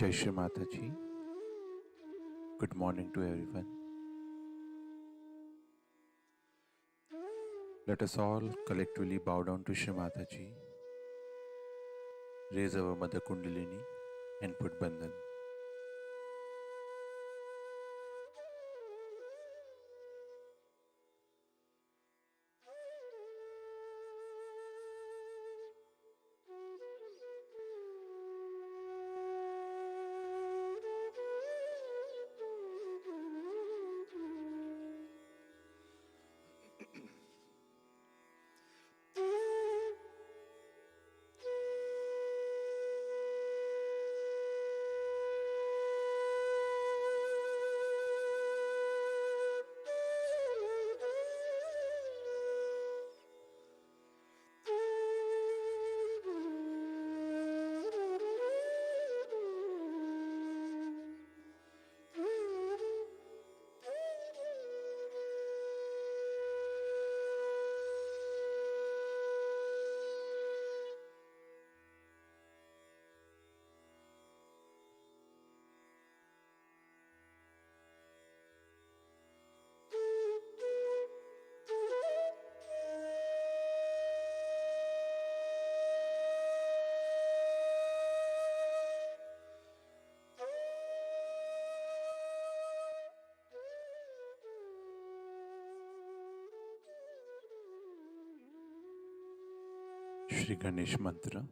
Jai Shri Mataji. Good morning to everyone. Let us all collectively bow down to Shri Mataji, raise our Mother Kundalini and put Bandhan. Shri Ganesh Mantra.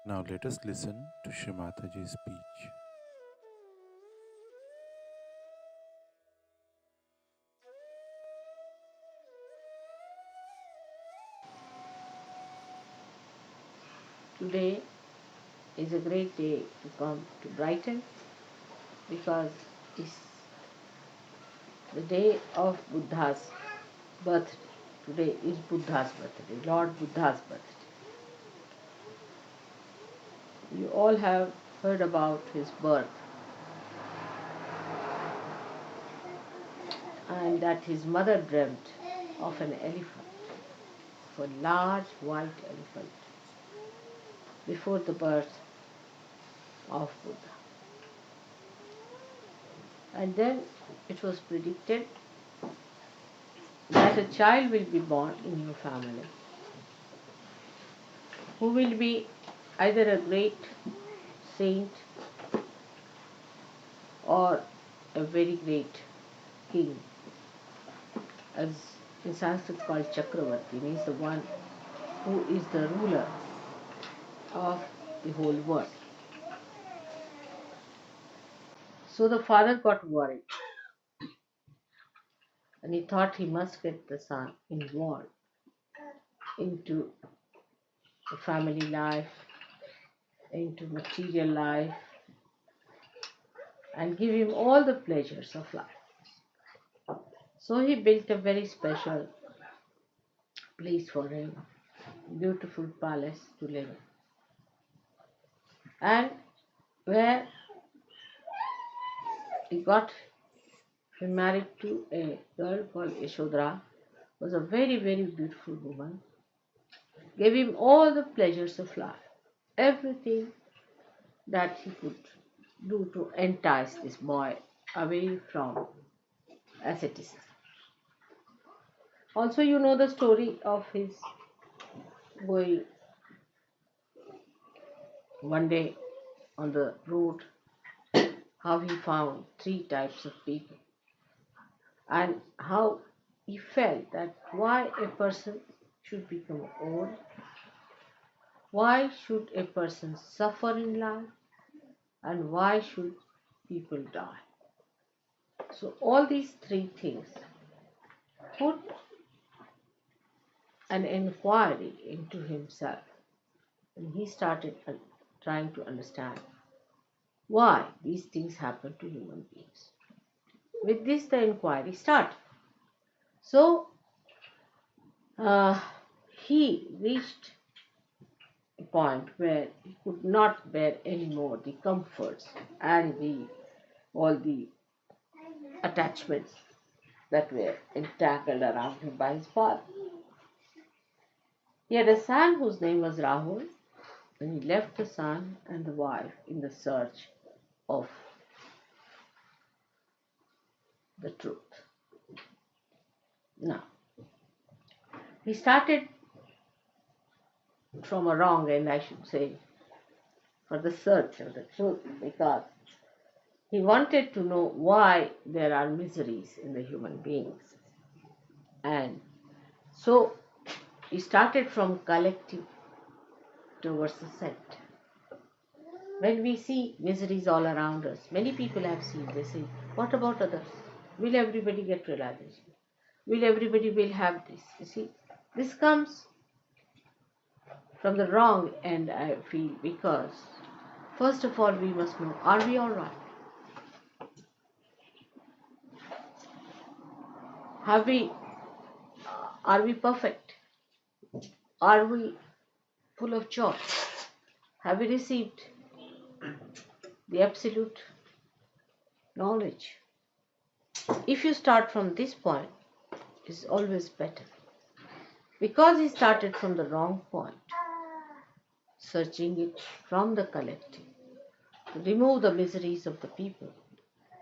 Now let us listen to Shri Mataji's speech. Today is a great day to come to Brighton because it's the day of Buddha's birthday. Today is Buddha's birthday, Lord Buddha's birthday. You all have heard about his birth and that his mother dreamt of an elephant, of a large white elephant, before the birth of Buddha. And then it was predicted that a child will be born in your family who will be either a great saint or a very great king, as in Sanskrit called Chakravarti, means the one who is the ruler of the whole world. So the father got worried and he thought he must get the son involved into the family life, into material life, and give him all the pleasures of life. So he built a very special place for him, beautiful palace to live in, and where he got married to a girl called Yashodhara, was a very, very beautiful woman, gave him all the pleasures of life, everything that he could do to entice this boy away from asceticism. Also, you know the story of his going one day on the road, how he found three types of people, and how he felt that why a person should become old, why should a person suffer in life, and why should people die. So, all these three things put an inquiry into himself, and he started trying to understand why these things happen to human beings. With this, the inquiry started. So, uh, he reached a point where he could not bear any more the comforts and the all the attachments that were entangled around him by his father. He had a son whose name was Rahul, and he left the son and the wife in the search of the truth. Now, he started from a wrong end, I should say, for the search of the truth, because he wanted to know why there are miseries in the human beings. And so he started from collective towards the set. When we see miseries all around us, many people have seen, they say, what about others? Will everybody get realization? Will everybody will have this? You see, this comes from the wrong end, I feel, because first of all, we must know, are we all right? Have we, are we perfect? Are we full of joy? Have we received the absolute knowledge? If you start from this point, it's always better. Because he started from the wrong point, searching it from the collective, to remove the miseries of the people,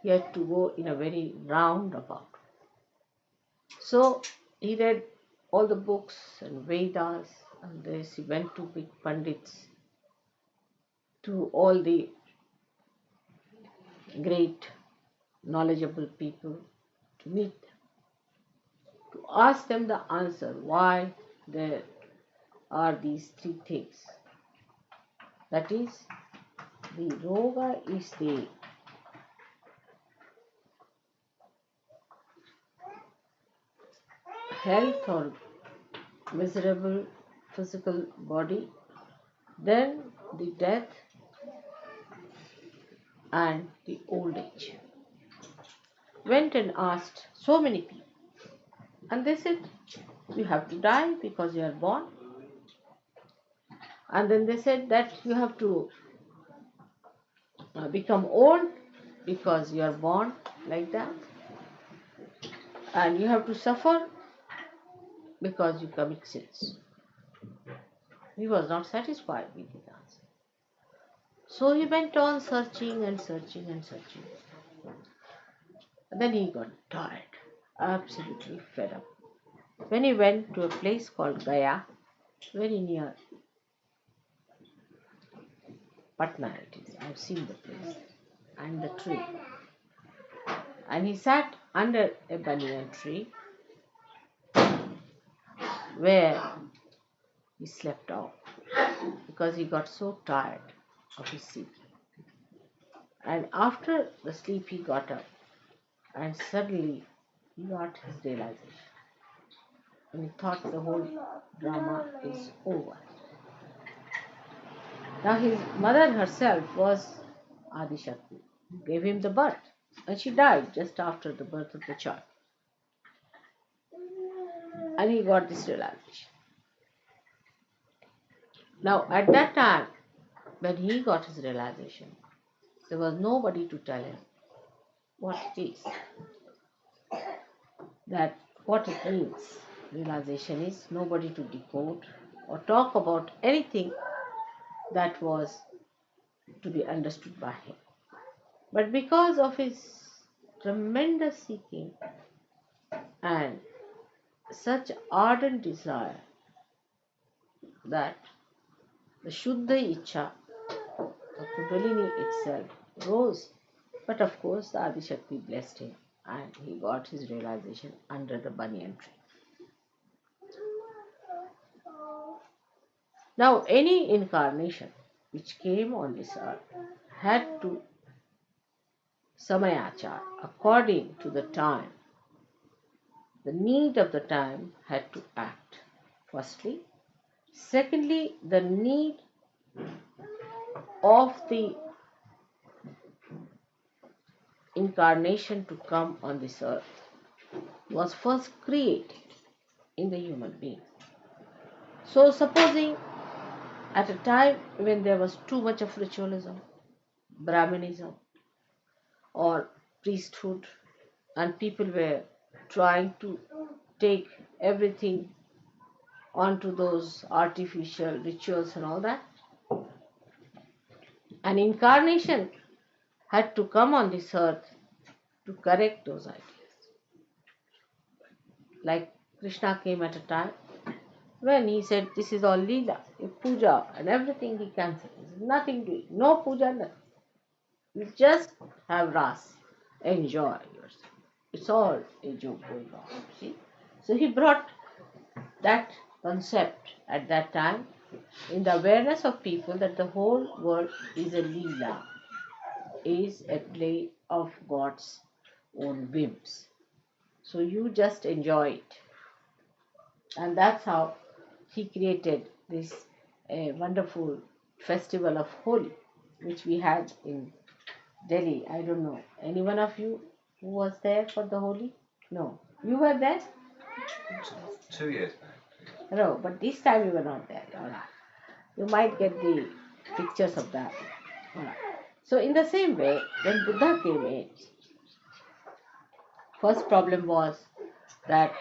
he had to go in a very roundabout. So he read all the books and Vedas, and this he went to big Pandits, to all the great knowledgeable people, to meet them, to ask them the answer why there are these three things. That is, the roga is the health or miserable physical body, then the death and the old age. Went and asked so many people, and they said, you have to die because you are born. And then they said that you have to become old because you are born like that, and you have to suffer because you commit sins. He was not satisfied with his answer. So he went on searching and searching and searching. And then he got tired, absolutely fed up. When he went to a place called Gaya, very near Patna it is, I've seen the place, and the tree. And he sat under a banyan tree where he slept off because he got so tired of his sleep. And after the sleep, he got up and suddenly he got his realization. And he thought the whole drama is over. Now, his mother herself was Adishakti, who gave him the birth, and she died just after the birth of the child. And he got this realization. Now, at that time, when he got his realization, there was nobody to tell him what it is, that what it means. Realization is nobody to decode or talk about anything that was to be understood by him. But because of his tremendous seeking and such ardent desire that the Shuddha Icha, the Kundalini itself, rose. But of course, the Adishakti blessed him and he got his realization under the banyan tree. Now, any incarnation which came on this earth had to samayachar, according to the time, the need of the time had to act. Firstly. Secondly, the need of the incarnation to come on this earth was first created in the human being. So, supposing at a time when there was too much of ritualism, Brahminism, or priesthood, and people were trying to take everything onto those artificial rituals and all that, an incarnation had to come on this earth to correct those ideas. Like Krishna came at a time when he said, this is all Leela, puja and everything he cancelled. Nothing doing, no puja, nothing. You just have ras, enjoy yourself. It's all a joke going on, see. So he brought that concept at that time in the awareness of people that the whole world is a Leela, is a play of God's own whims. So you just enjoy it. And that's how he created this wonderful festival of Holi, which we had in Delhi. I don't know. Any one of you who was there for the Holi? No. You were there? 2 years back. No, but this time you were not there. All right. You might get the pictures of that. All right. So in the same way, when Buddha came in, first problem was that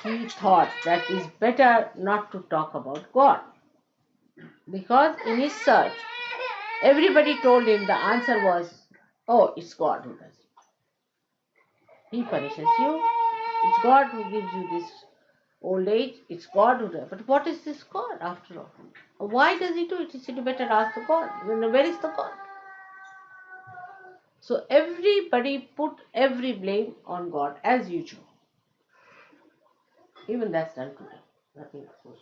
he thought that it's better not to talk about God. Because in his search, everybody told him the answer was, oh, it's God who does it. He punishes you. It's God who gives you this old age. It's God who does it. But what is this God after all? Why does he do it? He said, you better ask the God. Where is the God? So everybody put every blame on God as usual. Even that's done today. Nothing so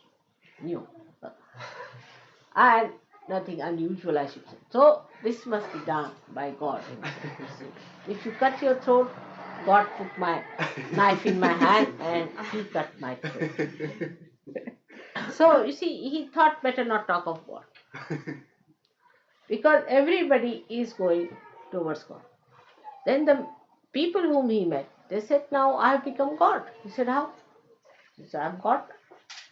new. And nothing unusual, I should say. So this must be done by God. If you cut your throat, God put my knife in my hand and he cut my throat. So you see, he thought better not talk of God. Because everybody is going towards God. Then the people whom he met, they said, now I have become God. He said, how? He said, I'm God.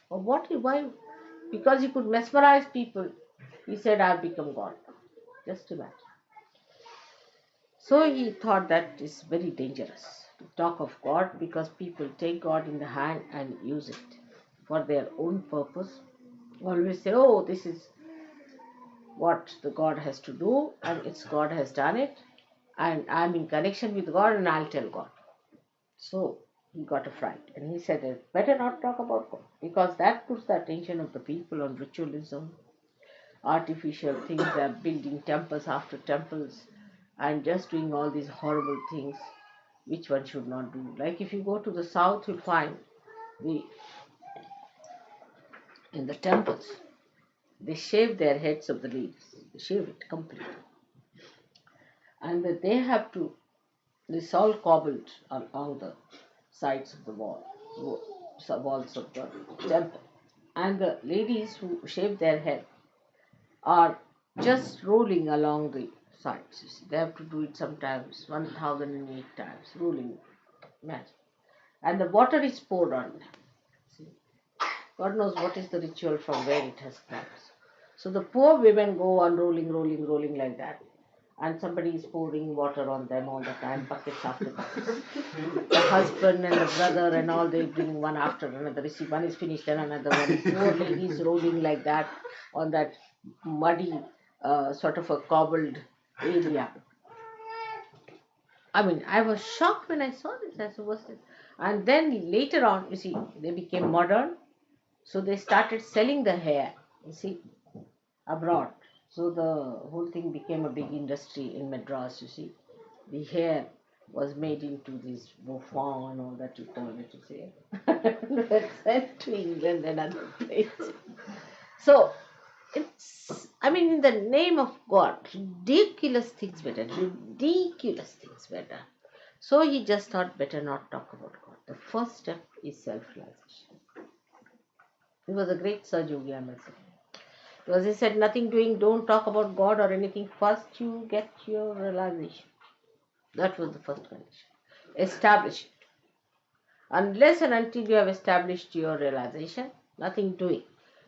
Or what? Why? Because he could mesmerize people. He said, I have become God. Just imagine. So he thought that is very dangerous to talk of God because people take God in the hand and use it for their own purpose. Always say, oh, this is what the God has to do and it's God has done it and I'm in connection with God and I'll tell God. So he got a fright and he said, it's better not talk about God because that puts the attention of the people on ritualism, artificial things, they're building temples after temples and just doing all these horrible things which one should not do. Like if you go to the south, you'll find in the temples, they shave their heads of the leaves. They shave it completely. And they have to, this all cobbled along the sides of the walls of the temple. And the ladies who shave their head are just rolling along the sides. You see, they have to do it sometimes 1008 times, rolling magic. And the water is poured on them. See, God knows what is the ritual from where it has come. So the poor women go on rolling like that. And somebody is pouring water on them all the time, buckets after buckets. The husband and the brother and all, they bring one after another. You see, one is finished, then another one. Poor lady is rolling like that on that muddy, sort of a cobbled area. I mean, I was shocked when I saw this. I said, what's this? And then later on, you see, they became modern. So they started selling the hair, you see, abroad. So the whole thing became a big industry in Madras, you see. The hair was made into this bouffant and all that you call it, you see. And were sent to England and other places. So it's, I mean, in the name of God, ridiculous things were done. Ridiculous things were done. So he just thought, better not talk about God. The first step is self-realization. He was a great Sir Yogi, I must say. Because he said, nothing doing, don't talk about God or anything. First, you get your realization. That was the first condition. Establish it. Unless and until you have established your realization, nothing doing.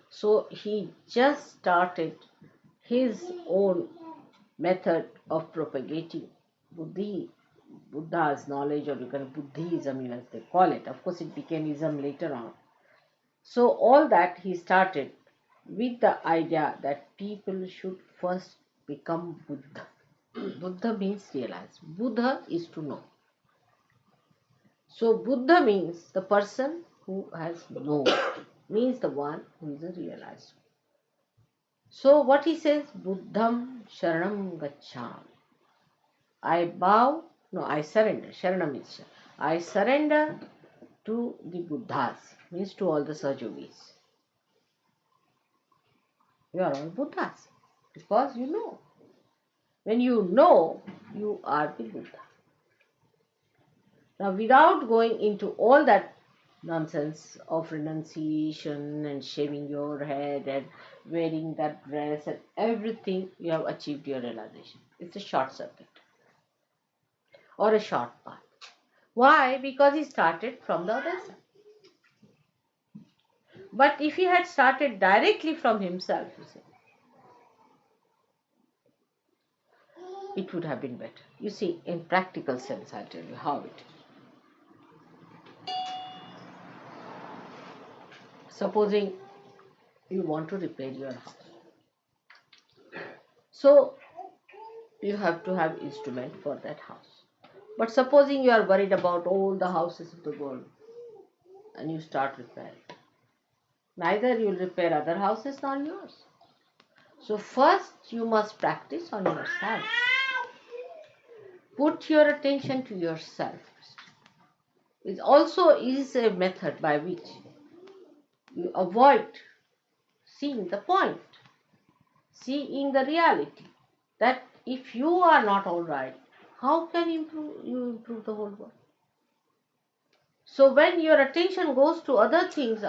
So he just started his own method of propagating Buddha's knowledge, or you can Buddhism as they call it. Of course, it became ism later on. So all that he started with the idea that people should first become Buddha. Buddha means realize. Buddha is to know. So Buddha means the person who has known, means the one who is a realized. So what he says, Buddham Sharanam Gacchami. I bow, no, I surrender. Sharanam means I surrender to the Buddhas, means to all the Sajogis. You are all Buddhas because you know. When you know, you are the Buddha. Now, without going into all that nonsense of renunciation and shaving your head and wearing that dress and everything, you have achieved your realization. It's a short circuit or a short path. Why? Because he started from the other side. But if he had started directly from himself, you see, it would have been better. You see, in practical sense, I'll tell you how it is. Supposing you want to repair your house. So you have to have instrument for that house. But supposing you are worried about all the houses of the world and you start repairing. Neither you will repair other houses nor yours. So first you must practice on yourself. Put your attention to yourself. It also is a method by which you avoid seeing the point, seeing the reality, that if you are not all right, how can you improve the whole world? So when your attention goes to other things,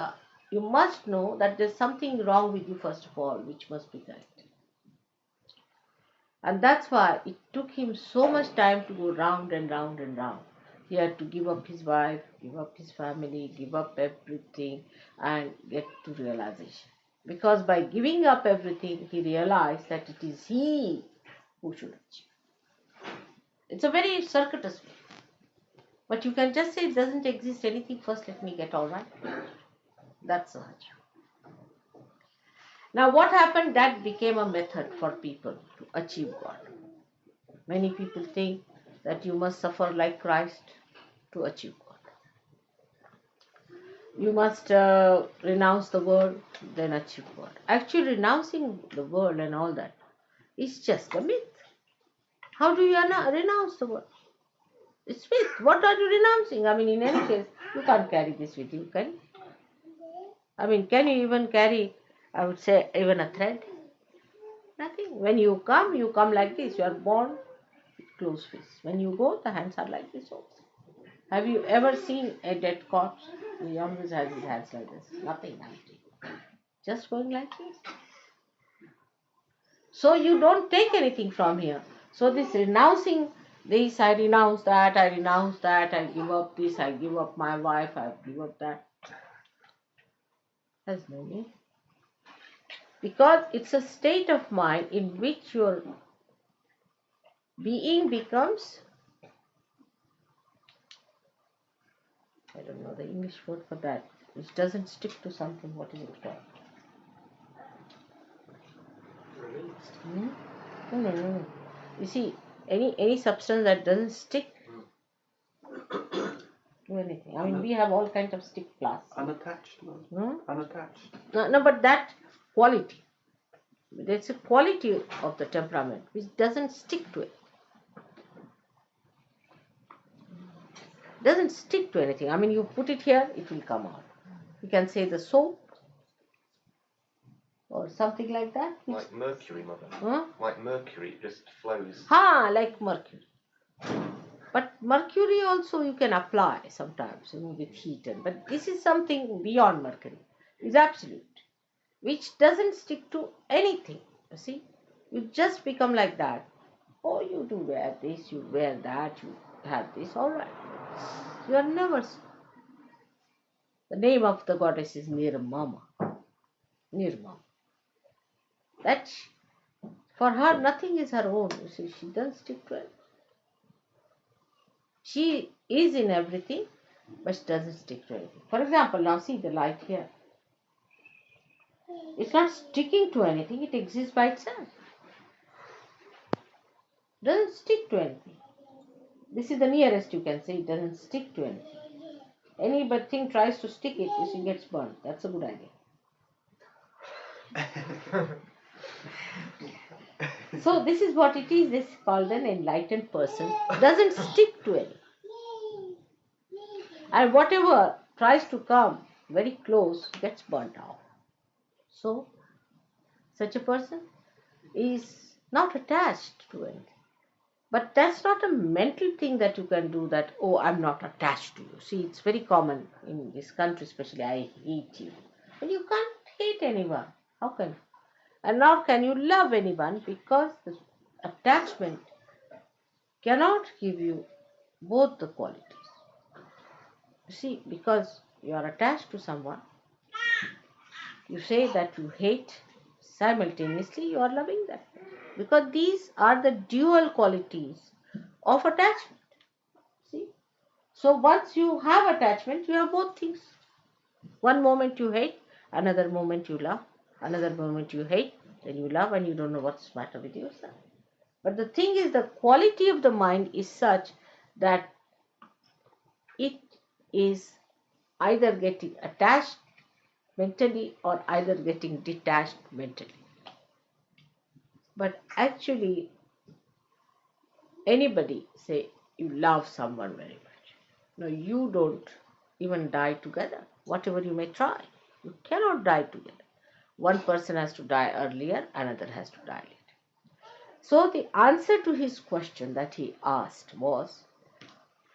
you must know that there's something wrong with you first of all, which must be corrected. And that's why it took him so much time to go round and round and round. He had to give up his wife, give up his family, give up everything and get to realization. Because by giving up everything, he realized that it is he who should achieve. It's a very circuitous way. But you can just say it doesn't exist anything, first let me get all right. That's Sahaja. Now what happened? That became a method for people to achieve God. Many people think that you must suffer like Christ to achieve God. You must renounce the world, then achieve God. Actually, renouncing the world and all that is just a myth. How do you renounce the world? It's myth. What are you renouncing? I mean, in any case, you can't carry this with you, can you? I mean, can you even carry, I would say, even a thread? Nothing. When you come like this. You are born with closed fists. When you go, the hands are like this also. Have you ever seen a dead corpse? He always has his hands like this. Nothing empty. Just going like this. So you don't take anything from here. So this renouncing this, I renounce that, I give up this, I give up my wife, I give up that. Has no meaning. Because it's a state of mind in which your being becomes, I don't know the English word for that, which doesn't stick to something. What is it called? Released. No. You see, any substance that doesn't stick to anything. I mean, we have all kinds of stick plasts. Unattached. No? Unattached. No, but that quality, there's a quality of the temperament which doesn't stick to it. Doesn't stick to anything. I mean, you put it here, it will come out. You can say the soap or something like that. Like mercury, mother. Huh? Like mercury, it just flows. Like mercury. But mercury also you can apply sometimes, with heat. But this is something beyond mercury. It's absolute, which doesn't stick to anything. You see, you just become like that. Oh, you do wear this, you wear that, you have this, all right. You are never. The name of the goddess is Nirmama. Nirmama. That for her nothing is her own. You see, she doesn't stick to it. She is in everything, but she doesn't stick to anything. For example, now see the light here. It's not sticking to anything, it exists by itself. Doesn't stick to anything. This is the nearest you can say, it doesn't stick to anything. Any thing tries to stick it, you see, gets burnt. That's a good idea. So this is what it is. This is called an enlightened person. Doesn't stick to anything. And whatever tries to come very close gets burnt out. So such a person is not attached to anything. But that's not a mental thing that you can do that, oh, I'm not attached to you. See, it's very common in this country especially, I hate you. But you can't hate anyone. How can you? And nor can you love anyone, because the attachment cannot give you both the qualities. You see, because you are attached to someone, you say that you hate, simultaneously you are loving them. Because these are the dual qualities of attachment. See? So once you have attachment, you have both things. One moment you hate, another moment you love, another moment you hate, then you love, and you don't know what's the matter with yourself. But the thing is, the quality of the mind is such that it is either getting attached mentally or either getting detached mentally. But actually, anybody say you love someone very much. No, you don't even die together. Whatever you may try, you cannot die together. One person has to die earlier, another has to die later. So the answer to his question that he asked was,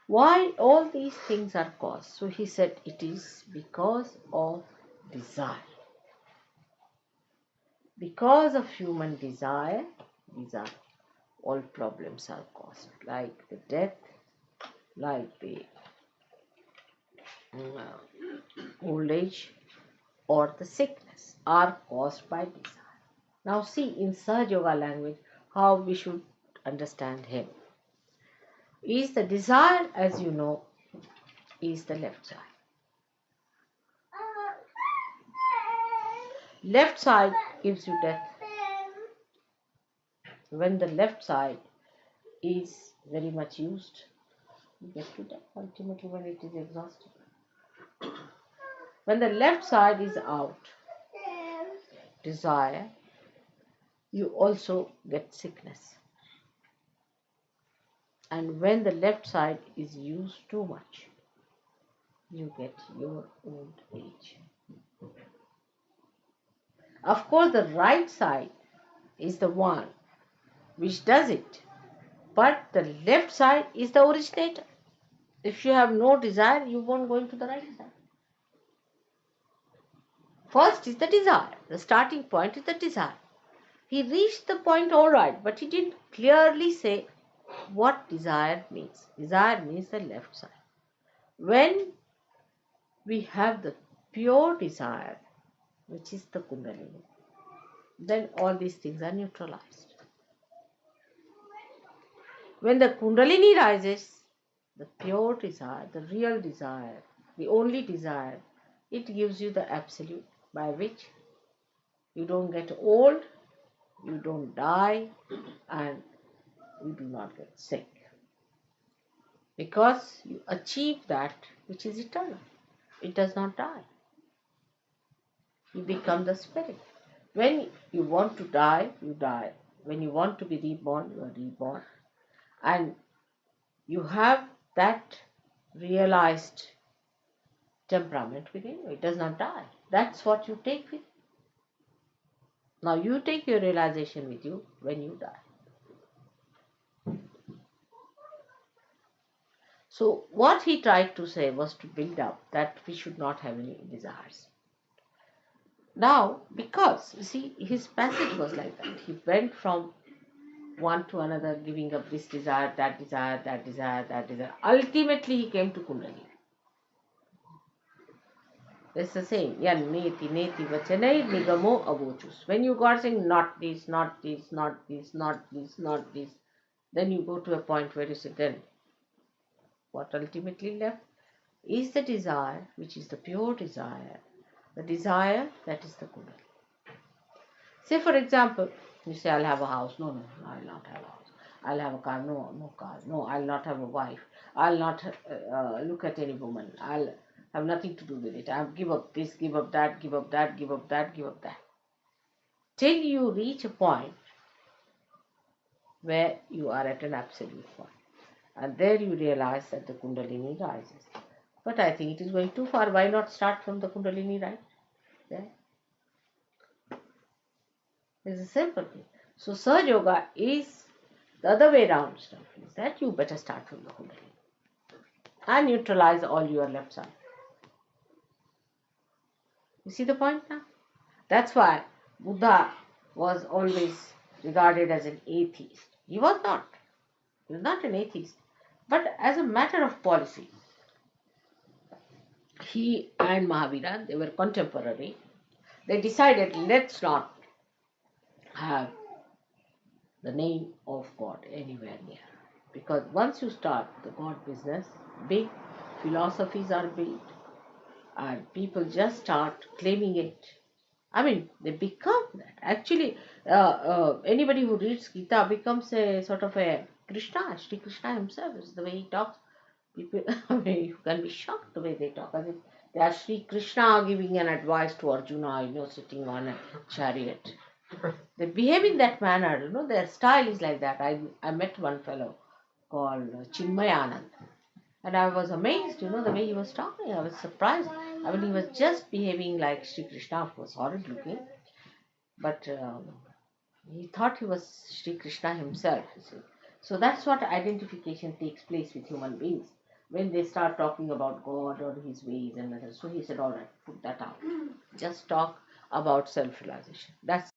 why all these things are caused? So he said, it is because of desire. Because of human desire, these are all problems are caused, like the death, like the old age, or the sickness are caused by desire. Now see in Sahaja Yoga language how we should understand him. Is the desire, as you know, is the left side. Left side gives you death. When the left side is very much used, you get to death ultimately when it is exhausted. When the left side is out, desire, you also get sickness. And when the left side is used too much, you get your old age. Of course, the right side is the one which does it, but the left side is the originator. If you have no desire, you won't go into the right side. First is the desire. The starting point is the desire. He reached the point all right, but he didn't clearly say what desire means. Desire means the left side. When we have the pure desire, which is the Kundalini, then all these things are neutralized. When the Kundalini rises, the pure desire, the real desire, the only desire, it gives you the absolute by which you don't get old, you don't die, and you do not get sick. Because you achieve that which is eternal. It does not die. You become the spirit. When you want to die, you die. When you want to be reborn, you are reborn. And you have that realized temperament within you. It does not die. That's what you take with you. Now you take your realization with you when you die. So what he tried to say was to build up that we should not have any desires. Now, because, you see, his passage was like that. He went from one to another, giving up this desire, that desire, that desire, that desire. Ultimately, he came to Kundalini. It's the same. Yan neti neti vachanai nigamo avochus. When you got saying not this, not this, not this, not this, not this, then you go to a point where you say, then what ultimately left is the desire, which is the pure desire. The desire that is the Kundalini. Say, for example, you say, I'll have a house. No, I'll not have a house. I'll have a car. No car. No, I'll not have a wife. I'll not look at any woman. I'll have nothing to do with it. I'll give up this, give up that, give up that, give up that, give up that. Till you reach a point where you are at an absolute point. And there you realize that the Kundalini rises. But I think it is going too far. Why not start from the Kundalini, right? There. It's a simple thing. So Sahaja Yoga is the other way around stuff. Is that you better start from the Kundalini and neutralize all your left side. You see the point now? That's why Buddha was always regarded as an atheist. He was not. He was not an atheist. But as a matter of policy, he and Mahavira, they were contemporary. They decided, let's not have the name of God anywhere near. Because once you start the God business, big philosophies are built and people just start claiming it. I mean, they become that. Actually, anybody who reads Gita becomes a sort of a Krishna. Sri Krishna himself is the way he talks. People, I mean, you can be shocked the way they talk. As if they are Sri Krishna giving an advice to Arjuna, sitting on a chariot. They behave in that manner, their style is like that. I met one fellow called Chinmayanand, and I was amazed, the way he was talking. I was surprised. I mean, he was just behaving like Sri Krishna, of course, horrid looking, but he thought he was Sri Krishna himself, you see. So that's what identification takes place with human beings when they start talking about God or his ways and methods. So he said, all right, put that out. Just talk about self-realization. That's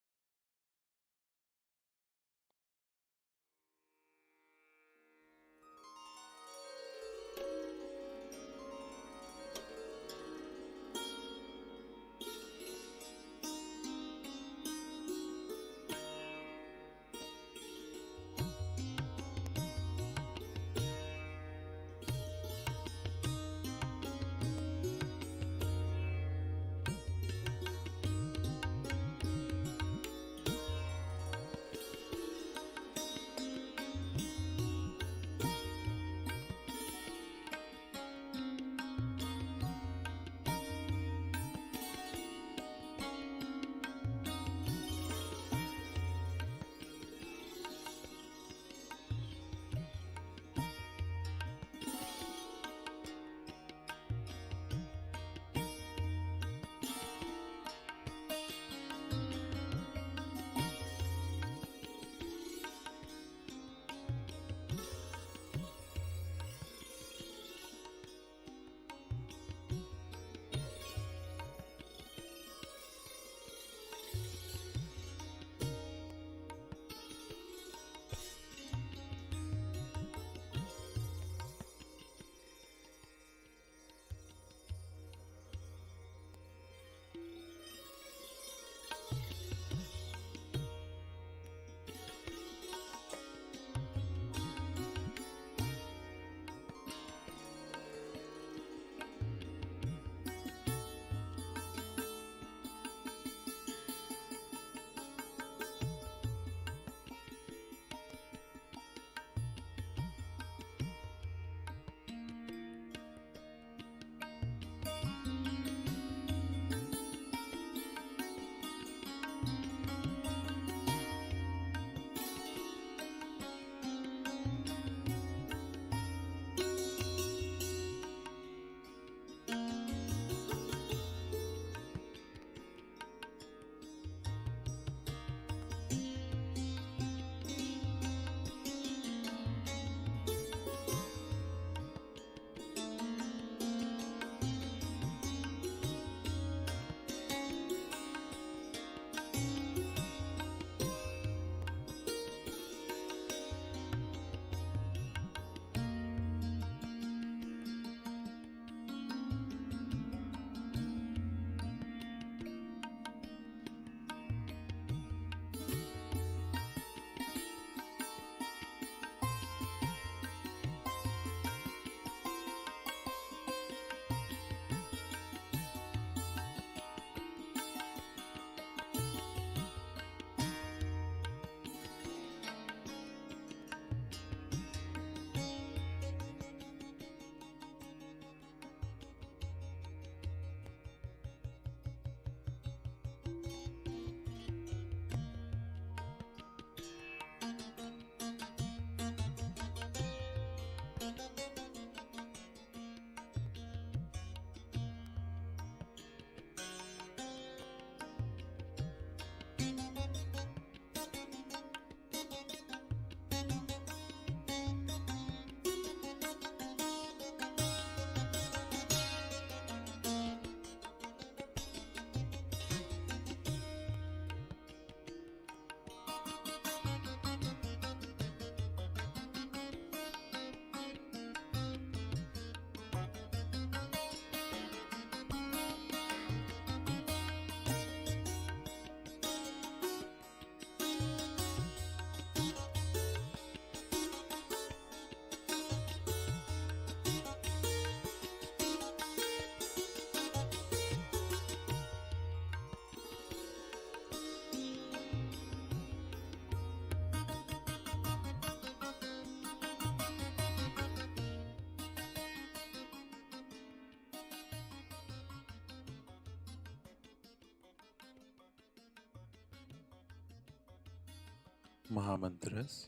Mahamantras.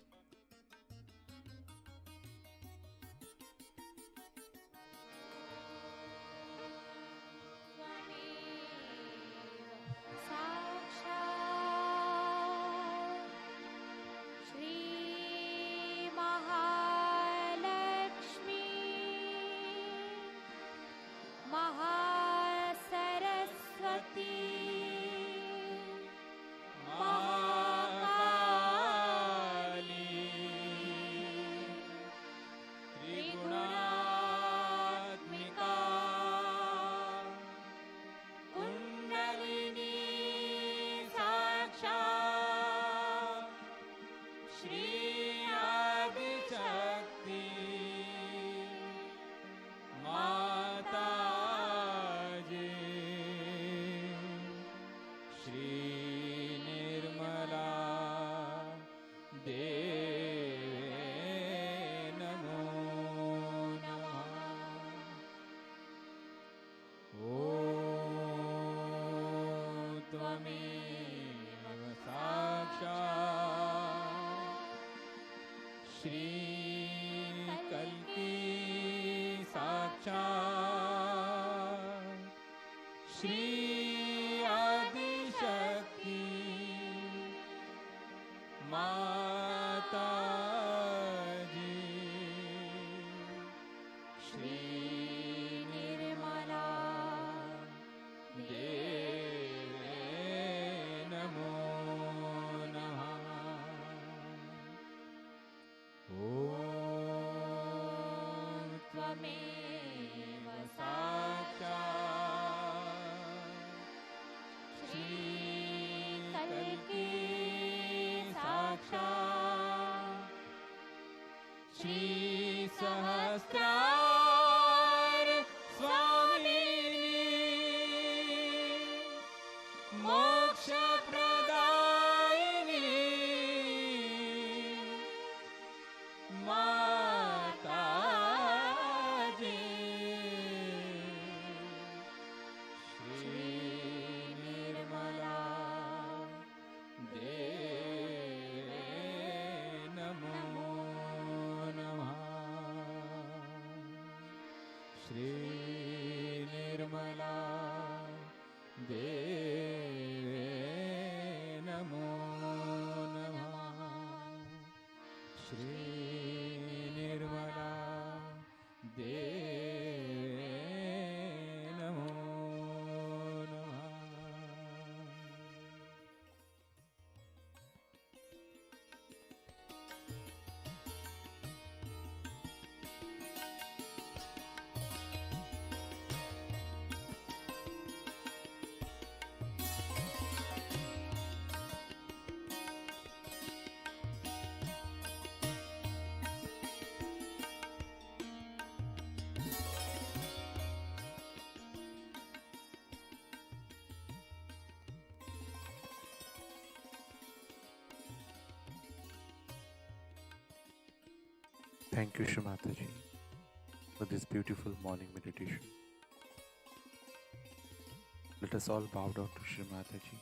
Thank you, Shrimataji, for this beautiful morning meditation. Let us all bow down to Shrimataji,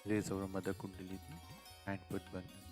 raise our Mother Kundalini and put Bandhan.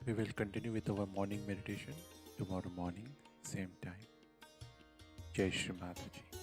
We will continue with our morning meditation tomorrow morning, same time. Jai Shri Mataji.